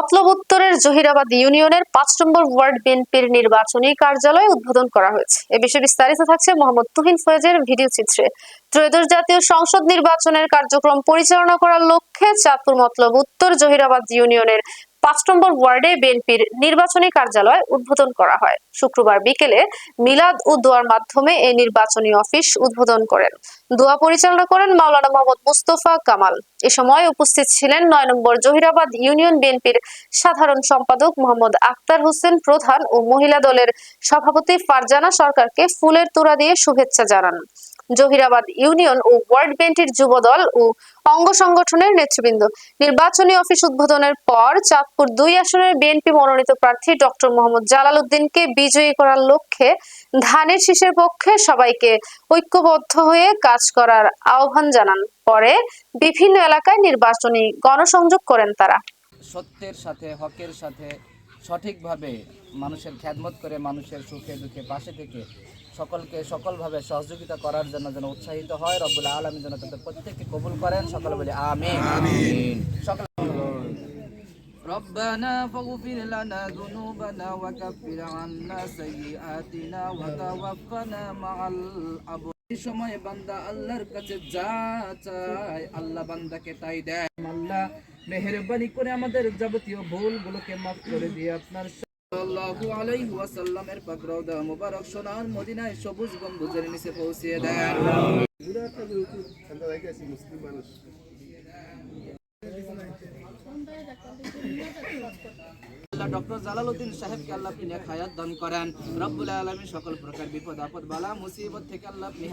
মতলব উত্তরের জহিরাবাদ ইউনিয়নের ৫ নম্বর ওয়ার্ড বিএনপির নির্বাচনী কার্যালয় উদ্বোধন করা হয়েছে। এ বিষয়ে বিস্তারিত থাকছে মোহাম্মদ তুহিন ফয়েজের ভিডিও চিত্রে। ত্রয়োদশ জাতীয় সংসদ নির্বাচনের কার্যক্রম পরিচালনা করার লক্ষ্যে চাঁদপুর মতলব উত্তর জহিরাবাদ ইউনিয়নের ৫ নম্বর ওয়ার্ডে বিএনপির নির্বাচনী কার্যালয় উদ্বোধন করা হয়। শুক্রবার বিকেলে মিলাদ ও দোয়ার মাধ্যমে এই নির্বাচনী অফিস উদ্বোধন করেন। দোয়া পরিচালনা করেন মাওলানা মোহাম্মদ মুস্তফা কামাল। এ সময় উপস্থিত ছিলেন ৯ নম্বর জহিরাবাদ ইউনিয়ন বিএনপির সাধারণ সম্পাদক মোহাম্মদ আক্তার হোসেন প্রধান ও মহিলা দলের সভাপতি ফারজানা সরকারকে ফুলের তোড়া দিয়ে শুভেচ্ছা জানান। জহিরাবাদ ইউনিয়ন ও ওয়ার্ড বিএনপির যুবদল ও অঙ্গ সংগঠনের নেতৃবৃন্দ। নির্বাচনী অফিস উদ্বোধনের পর চাঁদপুর ২ আসনের বিএনপি মনোনীত প্রার্থী ডক্টর মোহাম্মদ জালাল উদ্দিনকে বিজয়ী করার লক্ষ্যে ধানের শীষের পক্ষে সবাইকে ঐক্যবদ্ধ হয়ে কাজ করার আহ্বান জানান। পরে বিভিন্ন এলাকায় নির্বাচনী গণসংযোগ করেন তারা। সত্যের সাথে হকের সাথে সঠিকভাবে মানুষের খেদমত করে মানুষের সুখে দুঃখে পাশে থেকে সকলকে সকলভাবে সহযোগিতা করার জন্য যেন উৎসাহিত হয়। রব্বুল আলামিন যেন তাদের প্রত্যেককে কবুল করেন। সকলে বলি আমিন। সকলে ربنا فاغفر لنا ذنوبنا وكفر عنا سيئاتنا وتوفنا مع الأبرار। সময় বান্দা আল্লাহর কাছে যা চায় আল্লাহ বান্দাকে তাই দেয়। আল্লাহ মেহেরবানি করে আমাদের যাবতীয় ভুলগুলোকে মাফ করে দিয়ে আপনার সাল্লাল্লাহু আলাইহি ওয়াসাল্লামের পাক রওজা মুবারক সোনার মদিনায় সবুজ গম্বুজের নিচে পৌঁছিয়ে দেন। ডক্টর জালাল উদ্দিন সাহেবকে আল্লাহ আপনি নেক হায়াত দান করেন। রব্বুল আলামিন সকল প্রকার বিপদ আপদ বালা মুসিবত থেকে আল্লাহ আপনি